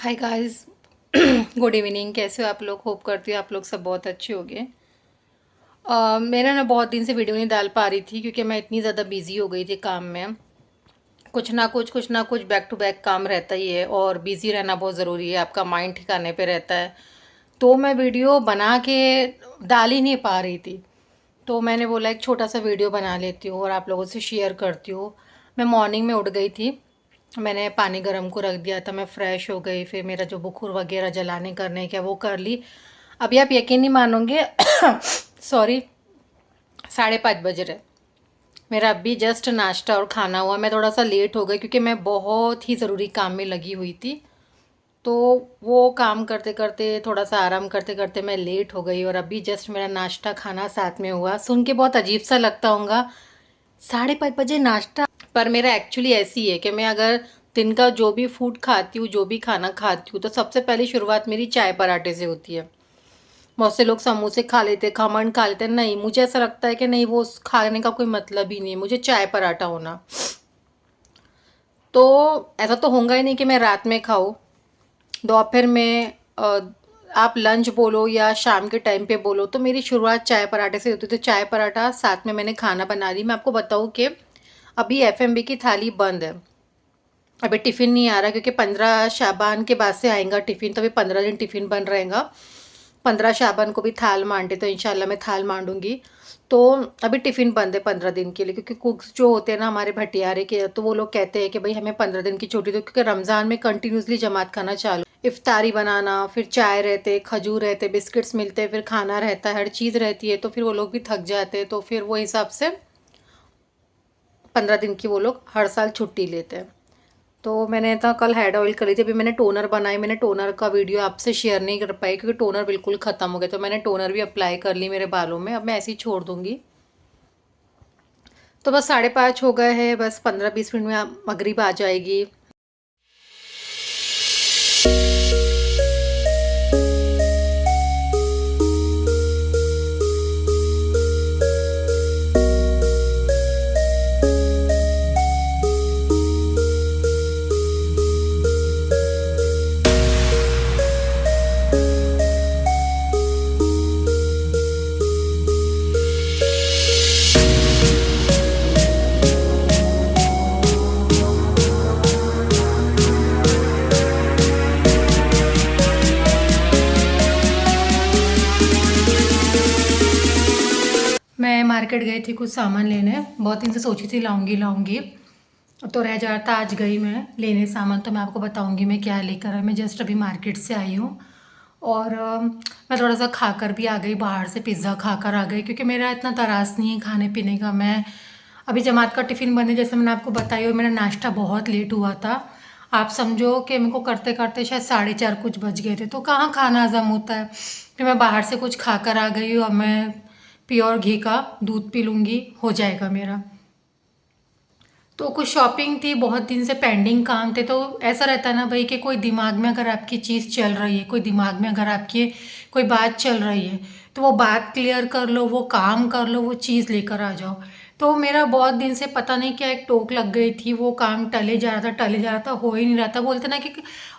Hi guys. Good evening. कैसे हो आप लोग? होप करती हूँ आप लोग सब बहुत अच्छे होंगे। मेरा ना बहुत दिन से वीडियो नहीं डाल पा रही थी क्योंकि मैं इतनी ज़्यादा बिजी हो गई थी काम में। कुछ ना कुछ बैक टू बैक काम रहता ही है और बिजी रहना बहुत ज़रूरी है। आपका माइंड ठिकाने पे रहता है। तो मैं वीडियो बना के डाल ही नहीं पा रही थी। तो मैंने बोला एक छोटा सा वीडियो बना लेती हूँ और आप लोगों से शेयर करती हूँ। मैं मॉर्निंग में उठ गई थी। मैंने पानी गर्म को रख दिया था, मैं फ़्रेश हो गई, फिर मेरा जो बुखार वगैरह जलाने करने का वो कर ली। अभी आप यकीन नहीं मानोगे सॉरी, 5:30 बज रहे। मेरा अभी जस्ट नाश्ता और खाना हुआ। मैं थोड़ा सा लेट हो गई क्योंकि मैं बहुत ही ज़रूरी काम में लगी हुई थी। तो वो काम करते करते, थोड़ा सा आराम करते करते मैं लेट हो गई और अभी जस्ट मेरा नाश्ता खाना साथ में हुआ। सुन के बहुत अजीब सा लगता होगा, 5:30 बजे नाश्ता। पर मेरा एक्चुअली ऐसी है कि मैं अगर दिन का जो भी फूड खाती हूँ, जो भी खाना खाती हूँ, तो सबसे पहली शुरुआत मेरी चाय पराठे से होती है। बहुत से लोग समोसे खा लेते, खमन खा लेते, नहीं, मुझे ऐसा लगता है कि नहीं, वो खाने का कोई मतलब ही नहीं है। मुझे चाय पराठा होना। तो ऐसा तो होगा ही नहीं कि मैं रात में खाऊं, दोपहर में, आप लंच बोलो या शाम के टाइम पे बोलो, तो मेरी शुरुआत चाय पराठे से होती है। तो चाय पराठा साथ में मैंने खाना बना ली। मैं आपको बताऊँ कि अभी एफएमबी की थाली बंद है। अभी टिफ़िन नहीं आ रहा क्योंकि 15 शाबान के बाद से आएगा टिफ़िन, तो अभी 15 दिन टिफ़िन बन रहेगा। 15 शाबान को भी थाल मांडे, तो इंशाल्लाह मैं थाल मांडूंगी। तो अभी टिफ़िन बंद है 15 दिन के लिए, क्योंकि कुक्स जो होते हैं ना हमारे भटियारे के, तो वो लोग कहते हैं कि भाई हमें 15 दिन की छुट्टी दो, क्योंकि रमज़ान में कंटिन्यूसली जमात खाना चालू, इफ्तारी बनाना, फिर चाय रहते, खजूर रहते, बिस्किट्स मिलते हैं, फिर खाना रहता है, हर चीज़ रहती है। तो फिर वो लोग भी थक जाते हैं, तो फिर वो हिसाब से 15 दिन की वो लोग हर साल छुट्टी लेते हैं। तो मैंने तो कल हेड ऑयल करी थी। अभी मैंने टोनर बनाई। मैंने टोनर का वीडियो आपसे शेयर नहीं कर पाई क्योंकि टोनर बिल्कुल ख़त्म हो गया। तो मैंने टोनर भी अप्लाई कर ली मेरे बालों में। अब मैं ऐसे ही छोड़ दूंगी। तो बस 5:30 हो गए हैं। बस 15-20 मिनट में मगरिब आ जाएगी। मैं मार्केट गई थी कुछ सामान लेने। बहुत दिन से सोची थी लाऊंगी लाऊंगी, तो रह जाता। आज गई मैं लेने सामान, तो मैं आपको बताऊंगी मैं क्या लेकर आई। मैं जस्ट अभी मार्केट से आई हूँ और मैं थोड़ा सा खाकर भी आ गई, बाहर से पिज़्ज़ा खाकर आ गई क्योंकि मेरा इतना तरास नहीं है खाने पीने का। मैं अभी जमात का टिफ़िन बने, जैसे मैंने आपको बताया, और मेरा नाश्ता बहुत लेट हुआ था। आप समझो कि मेरे को करते करते शायद 4:30 कुछ बज गए थे। तो कहाँ खाना हजम होता है। फिर मैं बाहर से कुछ खाकर आ गई और मैं प्योर घी का दूध पी लूँगी, हो जाएगा मेरा। तो कुछ शॉपिंग थी, बहुत दिन से पेंडिंग काम थे। तो ऐसा रहता है ना भाई कि कोई दिमाग में अगर आपकी चीज़ चल रही है, कोई दिमाग में अगर आपकी कोई बात चल रही है, तो वो बात क्लियर कर लो, वो काम कर लो, वो चीज़ लेकर आ जाओ। तो मेरा बहुत दिन से पता नहीं क्या एक टोक लग गई थी। वो काम टले जा रहा था, टले जा रहा था, हो ही नहीं रहा था। बोलते ना कि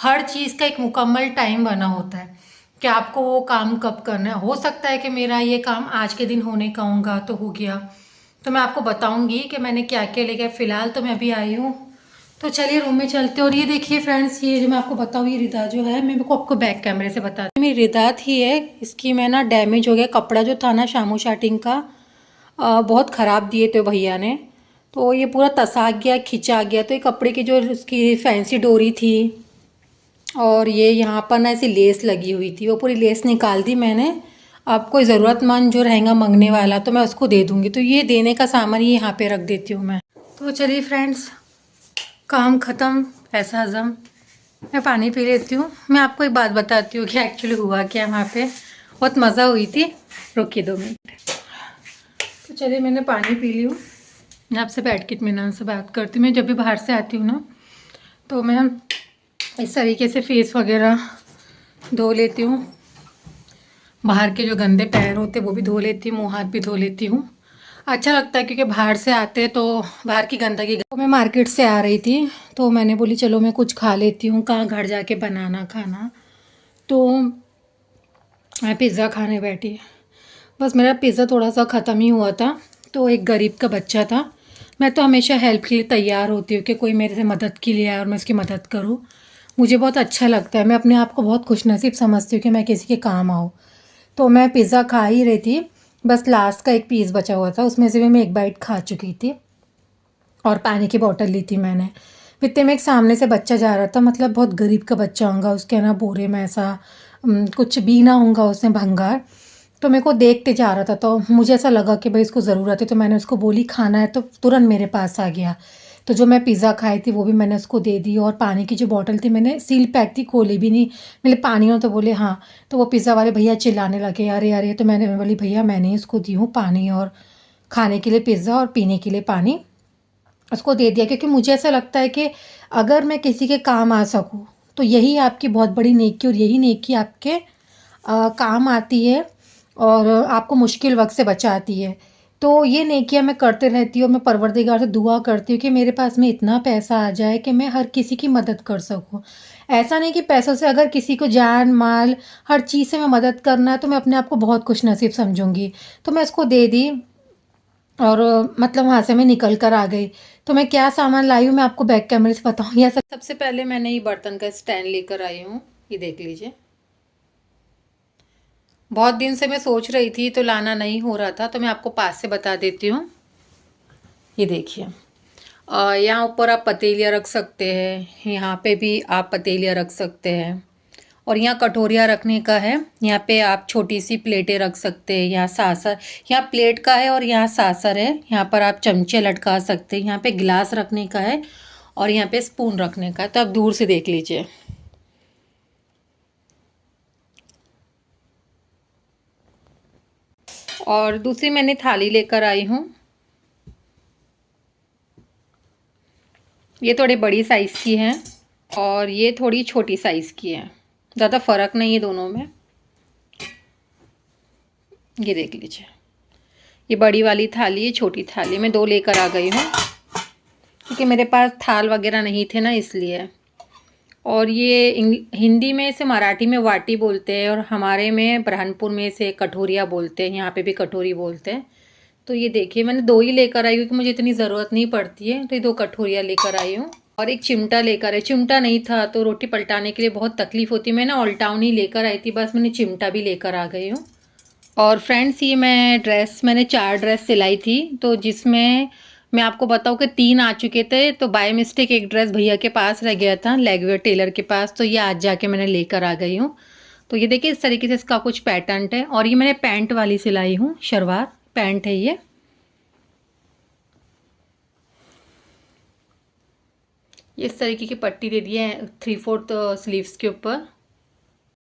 हर चीज़ का एक मुकम्मल टाइम बना होता है कि आपको वो काम कब करना है। हो सकता है कि मेरा ये काम आज के दिन होने का होगा तो हो गया। तो मैं आपको बताऊंगी कि मैंने क्या क्या लेके। फ़िलहाल तो मैं अभी आई हूँ, तो चलिए रूम में चलते हैं। और ये देखिए फ्रेंड्स, ये जो मैं आपको बताऊँ, ये रिदा जो है, मैं को आपको बैक कैमरे से बता दूँ, मेरी रिदा थी है। इसकी मैं ना डैमेज हो गया कपड़ा जो था ना शामू शाटिंग का, बहुत ख़राब दिए थे भैया ने। तो ये पूरा तसा गया, खिंचा गया। तो ये कपड़े की जो उसकी फैंसी डोरी थी और ये यहाँ पर ना ऐसी लेस लगी हुई थी, वो पूरी लेस निकाल दी मैंने। अब कोई ज़रूरतमंद जो रहेगा मंगने वाला तो मैं उसको दे दूँगी। तो ये देने का सामान ये यहाँ पे रख देती हूँ मैं। तो चलिए फ्रेंड्स, काम ख़त्म, पैसा हज़म। मैं पानी पी लेती हूँ। मैं आपको एक बात बताती हूँ कि एक्चुअली हुआ क्या वहाँ पे। बहुत मज़ा हुई थी। रुकिए 2 मिनट। तो चलिए मैंने पानी पी ली हूँ। मैं आपसे बैठ के इत्मीनान से बात करती हूँ। मैं जब भी बाहर से आती हूँ ना, तो मैं इस तरीके से फेस वगैरह धो लेती हूँ। बाहर के जो गंदे पैर होते वो भी धो लेती हूँ, मुँह हाथ भी धो लेती हूँ। अच्छा लगता है क्योंकि बाहर से आते तो बाहर की गंदगी। तो मैं मार्केट से आ रही थी तो मैंने बोली चलो मैं कुछ खा लेती हूँ, कहाँ घर जाके बनाना खाना। तो मैं पिज़्ज़ा खाने बैठी। बस मेरा पिज़्ज़ा थोड़ा सा ख़त्म ही हुआ था। तो एक गरीब का बच्चा था। मैं तो हमेशा हेल्प के लिए तैयार होती हूँ कि कोई मेरे से मदद के लिए आए और मैं उसकी मदद करूँ। मुझे बहुत अच्छा लगता है, मैं अपने आप को बहुत खुशनसीब समझती हूँ कि मैं किसी के काम आऊँ। तो मैं पिज़्ज़ा खा ही रही थी, बस लास्ट का एक पीस बचा हुआ था, उसमें से भी मैं एक बाइट खा चुकी थी और पानी की बॉटल ली थी मैंने। इतने में एक सामने से बच्चा जा रहा था, मतलब बहुत गरीब का बच्चा होगा, उसके ना बोरे में ऐसा कुछ भी ना होगा उसने भंगार। तो मेरे को देखते जा रहा था तो मुझे ऐसा लगा कि भाई इसको ज़रूरत है, तो मैंने उसको बोली खाना है, तो तुरंत मेरे पास आ गया। तो जो मैं पिज़्ज़ा खाई थी वो भी मैंने उसको दे दी और पानी की जो बॉटल थी मैंने सील पैक थी, खोली भी नहीं। मैंने पानी हो तो बोले हाँ। तो वो पिज़्ज़ा वाले भैया चिल्लाने लगे अरे अरे, तो मैंने बोली भैया मैंने इसको दी हूँ पानी और खाने के लिए पिज़्ज़ा और पीने के लिए पानी, उसको दे दिया। क्योंकि मुझे ऐसा लगता है कि अगर मैं किसी के काम आ सकूँ तो यही आपकी बहुत बड़ी नेकी, और यही नेकी आपके काम आती है और आपको मुश्किल वक्त से बचाती है। तो ये नेकियां मैं करते रहती हूँ। मैं परवरदिगार से दुआ करती हूँ कि मेरे पास में इतना पैसा आ जाए कि मैं हर किसी की मदद कर सकूँ। ऐसा नहीं कि पैसों से अगर किसी को जान माल हर चीज़ से मैं मदद करना है तो मैं अपने आप को बहुत खुश नसीब समझूंगी। तो मैं उसको दे दी और मतलब वहाँ से मैं निकल कर आ गई। तो मैं क्या सामान लाई हूँ मैं आपको बैक कैमरे से बताऊँ या सबसे पहले मैंने ये बर्तन का स्टैंड लेकर आई हूँ, ये देख लीजिए। बहुत दिन से मैं सोच रही थी तो लाना नहीं हो रहा था, तो मैं आपको पास से बता देती हूँ। ये देखिए, यहाँ ऊपर आप पतीलियाँ रख सकते हैं, यहाँ पे भी आप पतीलियाँ रख सकते हैं और यहाँ कटोरियाँ रखने का है। यहाँ पे आप छोटी सी प्लेटें रख सकते हैं। यहाँ सासर, यहाँ प्लेट का है और यहाँ सासर है। यहाँ पर आप चमचे लटका सकते हैं। यहाँ पे गिलास रखने का है और यहाँ पे स्पून रखने का है। तो आप दूर से देख लीजिए। और दूसरी मैंने थाली लेकर आई हूँ। ये थोड़ी बड़ी साइज़ की है और ये थोड़ी छोटी साइज़ की है, ज़्यादा फ़र्क नहीं है दोनों में। ये देख लीजिए, ये बड़ी वाली थाली है, छोटी थाली मैं दो लेकर आ गई हूँ क्योंकि मेरे पास थाल वगैरह नहीं थे ना, इसलिए। और ये हिंदी में इसे मराठी में वाटी बोलते हैं और हमारे में बुरहानपुर में इसे कटोरिया बोलते हैं, यहाँ पे भी कटोरी बोलते हैं। तो ये देखिए मैंने दो ही लेकर आई हूँ क्योंकि मुझे इतनी ज़रूरत नहीं पड़ती है, तो ये दो कटोरिया लेकर आई हूँ। और एक चिमटा लेकर आई, चिमटा नहीं था तो रोटी पलटाने के लिए बहुत तकलीफ होती है। मैं ना ऑल्टाउन ही लेकर आई थी, बस मैंने चिमटा भी लेकर आ गई हूँ। और फ्रेंड्स ये मैंने 4 ड्रेस सिलाई थी, तो जिसमें मैं आपको बताऊँ कि 3 आ चुके थे, तो बाय मिस्टेक एक ड्रेस भैया के पास रह गया था, लेगवेयर टेलर के पास, तो ये आज जाके मैंने लेकर आ गई हूँ। तो ये देखिए इस तरीके से इसका कुछ पैटर्न है। और ये मैंने पैंट वाली सिलाई हूँ, शलवार पैंट है ये। इस तरीके की पट्टी दे दी है 3/4 स्लीव्स के ऊपर।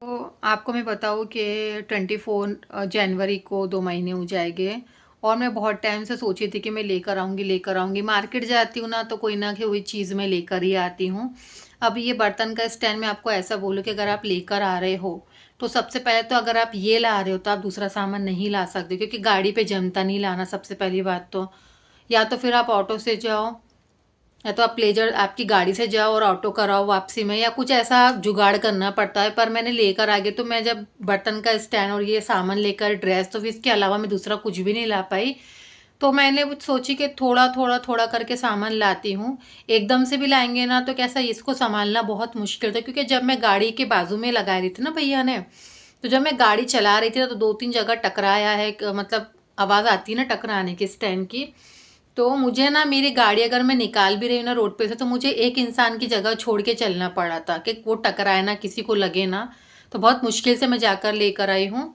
तो आपको मैं बताऊँ कि 24 जनवरी को 2 महीने हो जाएंगे और मैं बहुत टाइम से सोची थी कि मैं लेकर आऊँगी। मार्केट जाती हूँ ना तो कोई ना कोई चीज़ मैं लेकर ही आती हूँ। अब ये बर्तन का स्टैंड मैं आपको ऐसा बोलूँ कि अगर आप लेकर आ रहे हो तो सबसे पहले तो अगर आप ये ला रहे हो तो आप दूसरा सामान नहीं ला सकते, क्योंकि गाड़ी पे जमता नहीं लाना। सबसे पहली बात तो या तो फिर आप ऑटो से जाओ या तो आप प्लेजर आपकी गाड़ी से जाओ और ऑटो कराओ वापसी में, या कुछ ऐसा जुगाड़ करना पड़ता है। पर मैंने लेकर आ गई, तो मैं जब बर्तन का स्टैंड और ये सामान लेकर ड्रेस, तो फिर इसके अलावा मैं दूसरा कुछ भी नहीं ला पाई। तो मैंने वो सोची कि थोड़ा थोड़ा थोड़ा करके सामान लाती हूँ। एकदम से भी लाएंगे ना तो कैसा इसको संभालना बहुत मुश्किल था, क्योंकि जब मैं गाड़ी के बाजू में लगा रही थी ना भैया ने, तो जब मैं गाड़ी चला रही थी तो 2-3 जगह टकराया है, मतलब आवाज़ आती है ना टकराने की स्टैंड की। तो मुझे ना मेरी गाड़ी अगर मैं निकाल भी रही हूँ ना रोड पे से, तो मुझे एक इंसान की जगह छोड़ के चलना पड़ा था कि वो टकराए ना, किसी को लगे ना। तो बहुत मुश्किल से मैं जाकर लेकर आई हूँ।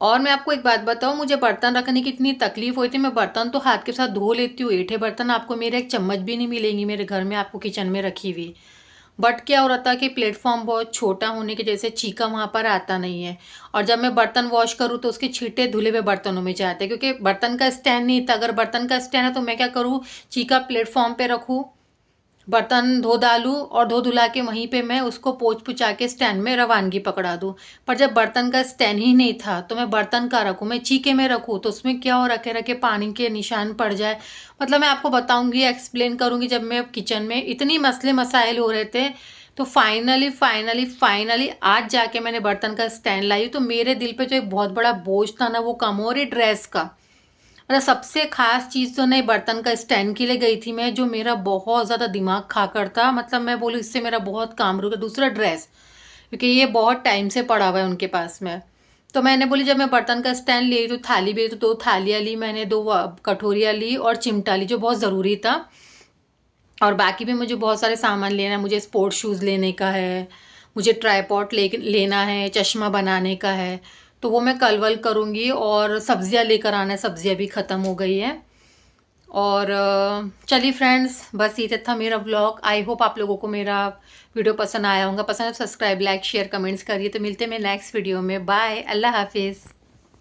और मैं आपको एक बात बताऊँ, मुझे बर्तन रखने की इतनी तकलीफ हुई थी। मैं बर्तन तो हाथ के साथ धो लेती हूँ, ऐंठे बर्तन आपको मेरे एक चम्मच भी नहीं मिलेंगी मेरे घर में आपको किचन में रखी हुई। बट क्या हो रहा था कि प्लेटफॉर्म बहुत छोटा होने की वजह से चीका वहाँ पर आता नहीं है। और जब मैं बर्तन वॉश करूँ तो उसके छींटे धुले हुए बर्तनों में जाते हैं, क्योंकि बर्तन का स्टैंड नहीं था। अगर बर्तन का स्टैंड है तो मैं क्या करूँ, चीका प्लेटफॉर्म पे रखूँ बर्तन धो डालूँ और धो धुला के वहीं पे मैं उसको पोंछ पुछा के स्टैंड में रवानगी पकड़ा दूँ। पर जब बर्तन का स्टैंड ही नहीं था तो मैं बर्तन का रखूँ, मैं चीके में रखूँ तो उसमें क्या हो, रखे रखे पानी के निशान पड़ जाए। मतलब मैं आपको बताऊंगी, एक्सप्लेन करूंगी। जब मैं किचन में इतनी मसले मसाइल हो रहे थे तो फाइनली आज जाके मैंने बर्तन का स्टैंड लाई। तो मेरे दिल पे जो एक बहुत बड़ा बोझ था ना वो कम हो, और ये ड्रेस का मतलब सबसे खास चीज़ तो नहीं, बर्तन का स्टैंड के लिए गई थी मैं, जो मेरा बहुत ज़्यादा दिमाग खाकर था। मतलब मैं बोलूँ इससे मेरा बहुत काम रुका। दूसरा ड्रेस, क्योंकि ये बहुत टाइम से पड़ा हुआ है उनके पास में। तो मैंने बोली जब मैं बर्तन का स्टैंड ले तो थाली भी, तो 2 थालियाँ ली मैंने, 2 कटोरियाँ ली और चिमटा ली, जो बहुत ज़रूरी था। और बाकी भी मुझे बहुत सारे सामान लेना है। मुझे स्पोर्ट्स शूज़ लेने का है, मुझे ट्राइपॉड लेना है, चश्मा बनाने का है। तो वो मैं कल-वल करूँगी। और सब्जियाँ लेकर आना है, सब्जियाँ भी ख़त्म हो गई हैं। और चलिए फ्रेंड्स, बस ये था मेरा व्लॉग। आई होप आप लोगों को मेरा वीडियो पसंद आया होगा। पसंद है तो सब्सक्राइब, लाइक, शेयर, कमेंट्स करिए। तो मिलते हैं मैं नेक्स्ट वीडियो में। बाय, अल्लाह हाफिज़।